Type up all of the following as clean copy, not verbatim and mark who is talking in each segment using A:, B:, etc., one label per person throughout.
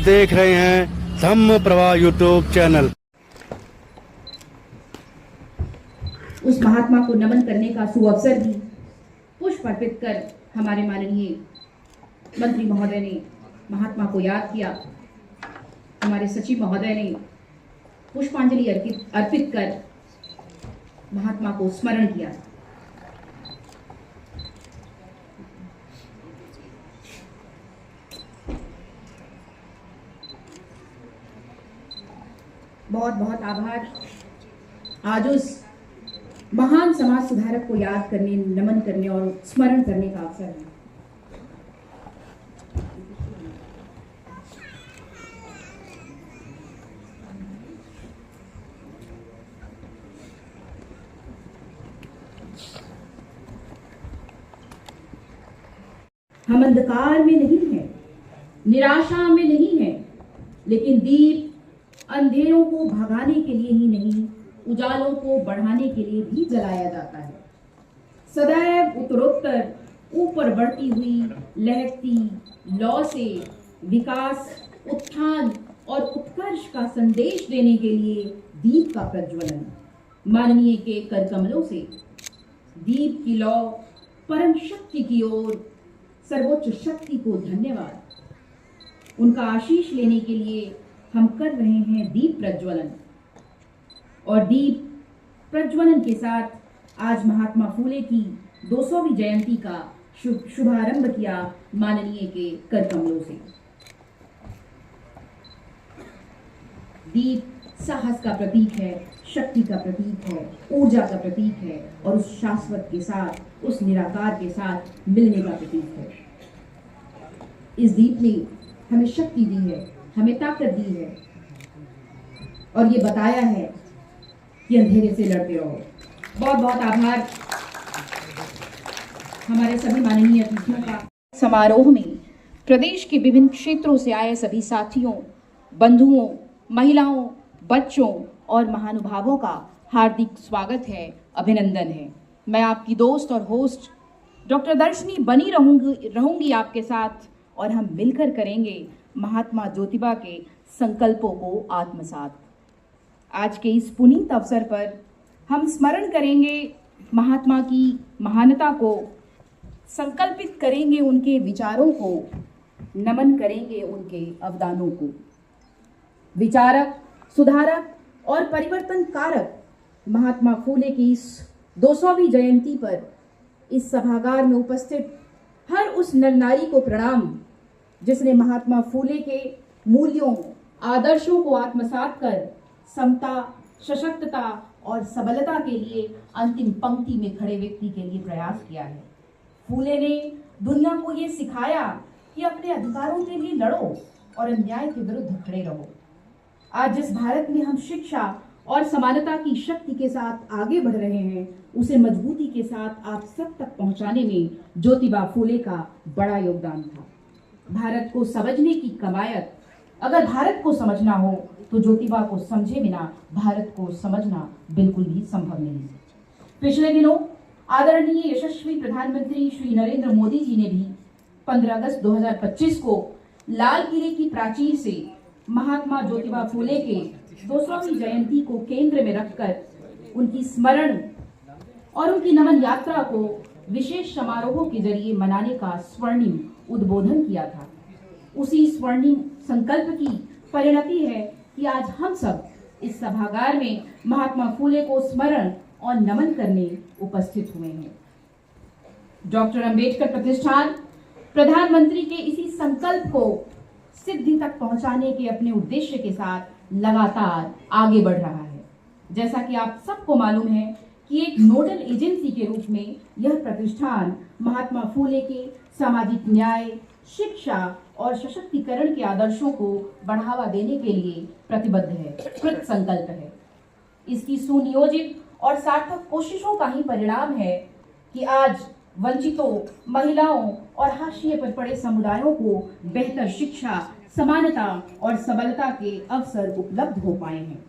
A: देख रहे हैं धम्म प्रवाह यूट्यूब चैनल।
B: उस महात्मा को नमन करने का सुअवसर भी पुष्प अर्पित कर हमारे माननीय मंत्री महोदय ने महात्मा को याद किया। हमारे सचिव महोदय ने पुष्पांजलि अर्पित कर महात्मा को स्मरण किया। बहुत बहुत आभार। आज उस महान समाज सुधारक को याद करने, नमन करने और स्मरण करने का अवसर है। हम अंधकार में नहीं हैं, निराशा में नहीं हैं, लेकिन दीप अंधेरों को भगाने के लिए ही नहीं, उजालों को बढ़ाने के लिए भी जलाया जाता है। सदैव उत्तरोत्तर ऊपर बढ़ती हुई लहकती लौ से विकास, उत्थान और उत्कर्ष का संदेश देने के लिए दीप का प्रज्वलन। माननीय के कर कमलों से दीप की लौ परम शक्ति की ओर, सर्वोच्च शक्ति को धन्यवाद। उनका आशीष लेने के लिए हम कर रहे हैं दीप प्रज्वलन। और दीप प्रज्वलन के साथ आज महात्मा फूले की 200वीं जयंती का शुभारंभ किया माननीय के कर कमलों से। दीप साहस का प्रतीक है, शक्ति का प्रतीक है, ऊर्जा का प्रतीक है और उस शाश्वत के साथ, उस निराकार के साथ मिलने का प्रतीक है। इस दीप ने हमें शक्ति दी है, हमें ताकत दी है और ये बताया है कि अंधेरे से लड़ते रहो। बहुत बहुत आभार हमारे सभी माननीय अतिथियों का। समारोह में प्रदेश के विभिन्न क्षेत्रों से आए सभी साथियों, बंधुओं, महिलाओं, बच्चों और महानुभावों का हार्दिक स्वागत है, अभिनंदन है। मैं आपकी दोस्त और होस्ट डॉक्टर दर्शनी बनी रहूंगी आपके साथ और हम मिलकर करेंगे महात्मा ज्योतिबा के संकल्पों को आत्मसात। आज के इस पुनीत अवसर पर हम स्मरण करेंगे महात्मा की महानता को, संकल्पित करेंगे उनके विचारों को, नमन करेंगे उनके अवदानों को। विचारक, सुधारक और परिवर्तन कारक महात्मा फूले की इस 200वीं जयंती पर इस सभागार में उपस्थित हर उस नर नारी को प्रणाम जिसने महात्मा फूले के मूल्यों, आदर्शों को आत्मसात कर समता, सशक्तता और सबलता के लिए अंतिम पंक्ति में खड़े व्यक्ति के लिए प्रयास किया है। फूले ने दुनिया को ये सिखाया कि अपने अधिकारों के लिए लड़ो और अन्याय के विरुद्ध खड़े रहो। आज जिस भारत में हम शिक्षा और समानता की शक्ति के साथ आगे बढ़ रहे हैं, उसे मजबूती के साथ आप सब तक पहुंचाने में ज्योतिबा फूले का बड़ा योगदान था। भारत को समझने की कवायद, अगर भारत को समझना हो तो ज्योतिबा को समझे बिना भारत को समझना बिल्कुल भी संभव नहीं है। पिछले दिनों आदरणीय यशस्वी प्रधानमंत्री श्री नरेंद्र मोदी जी ने भी 15 अगस्त 2025 को लाल किले की प्राचीर से महात्मा ज्योतिबा फूले के 200वीं जयंती को केंद्र में रखकर उनकी स्मरण और उनकी नमन यात्रा को विशेष समारोहों के जरिए मनाने का स्वर्णिम उद्बोधन किया था। उसी स्वर्णिम संकल्प की परिणति है कि आज हम सब इस सभागार में महात्मा फूले को स्मरण और नमन करने उपस्थित हुए हैं। डॉक्टर अंबेडकर प्रतिष्ठान प्रधानमंत्री के इसी संकल्प को सिद्धि तक पहुंचाने के अपने उद्देश्य के साथ लगातार आगे बढ़ रहा है। जैसा कि आप सबको मालूम है कि एक नोडल एजेंसी के रूप में यह प्रतिष्ठान महात्मा फूले के सामाजिक न्याय, शिक्षा और सशक्तिकरण के आदर्शों को बढ़ावा देने के लिए प्रतिबद्ध है, कृत संकल्प है। इसकी सुनियोजित और सार्थक कोशिशों का ही परिणाम है कि आज वंचितों, महिलाओं और हाशिए पर पड़े समुदायों को बेहतर शिक्षा, समानता और सबलता के अवसर उपलब्ध हो पाए हैं।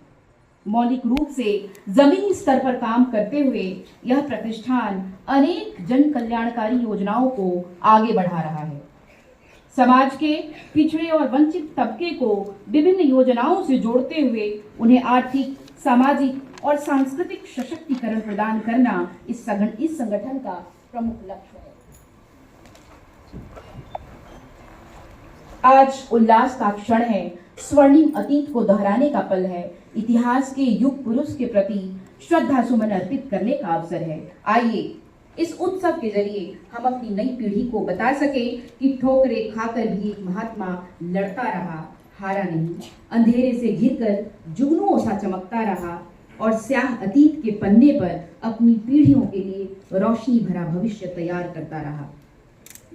B: मौलिक रूप से जमीनी स्तर पर काम करते हुए यह प्रतिष्ठान अनेक जन कल्याणकारी योजनाओं को आगे बढ़ा रहा है। समाज के पिछड़े और वंचित तबके को विभिन्न योजनाओं से जोड़ते हुए उन्हें आर्थिक, सामाजिक और सांस्कृतिक सशक्तिकरण प्रदान करना इस संगठन का प्रमुख लक्ष्य है। आज उल्लास का क्षण है, स्वर्णिम अतीत को दोहराने का पल है, इतिहास के युग पुरुष के प्रति श्रद्धा सुमन अर्पित करने का अवसर है। आइए इस उत्सव के जरिए हम अपनी नई पीढ़ी को बता सके कि ठोकरें खाकर भी एक महात्मा लड़ता रहा, हारा नहीं, अंधेरे से घिरकर जुगनुओं सा चमकता रहा और स्याह अतीत के पन्ने पर अपनी पीढ़ियों के लिए रोशनी भरा भविष्य तैयार करता रहा।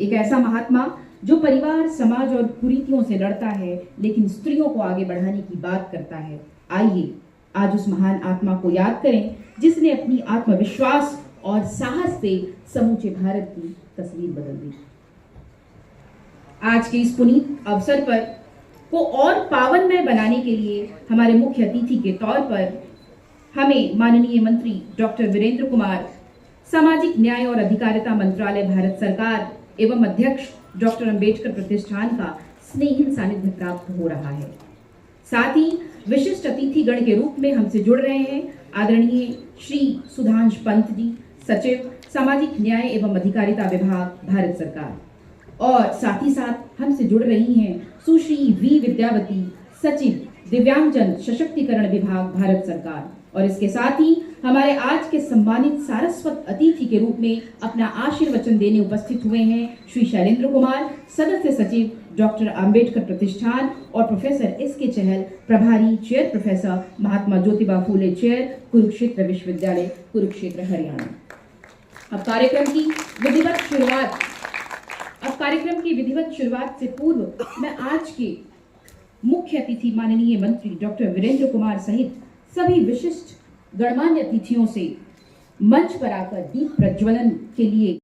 B: एक ऐसा महात्मा जो परिवार, समाज और कुरीतियों से लड़ता है लेकिन स्त्रियों को आगे बढ़ाने की बात करता है। आइए आज उस महान आत्मा को याद करें जिसने अपनी आत्मविश्वास और साहस से समूचे भारत की तस्वीर बदल दी। आज के इस पुनीत अवसर पर को और पावनमय बनाने के लिए हमारे मुख्य अतिथि के तौर पर हमें माननीय मंत्री डॉक्टर वीरेंद्र कुमार, सामाजिक न्याय और अधिकारिता मंत्रालय भारत सरकार एवं अध्यक्ष डॉक्टर अंबेडकर प्रतिष्ठान का स्नेहिल सानिध्य प्राप्त हो रहा है। साथ ही विशिष्ट अतिथि गण के रूप में हमसे जुड़ रहे हैं आदरणीय श्री सुधांश पंत जी, सचिव सामाजिक न्याय एवं अधिकारिता विभाग भारत सरकार, और साथ ही साथ हमसे जुड़ रही हैं सुश्री वी विद्यावती, सचिव दिव्यांगजन सशक्तिकरण विभाग भारत सरकार, और इसके साथ ही हमारे आज के सम्मानित सारस्वत अतिथि के रूप में अपना आशीर्वचन देने उपस्थित हुए हैं श्री शैलेंद्र कुमार, सदस्य सचिव डॉक्टर अंबेडकर प्रतिष्ठान, और प्रोफेसर एस.के. चहल, प्रभारी chair professor Mahatma Jyotiba Phule chair, Kurukshetra विश्वविद्यालय, कुरुक्षेत्र, हरियाणा। अब कार्यक्रम की विधिवत शुरुआत से पूर्व मैं आज के मुख्य अतिथि माननीय मंत्री डॉक्टर वीरेंद्र कुमार सहित सभी विशिष्ट गणमान्य अतिथियों से मंच पर आकर दीप प्रज्वलन के लिए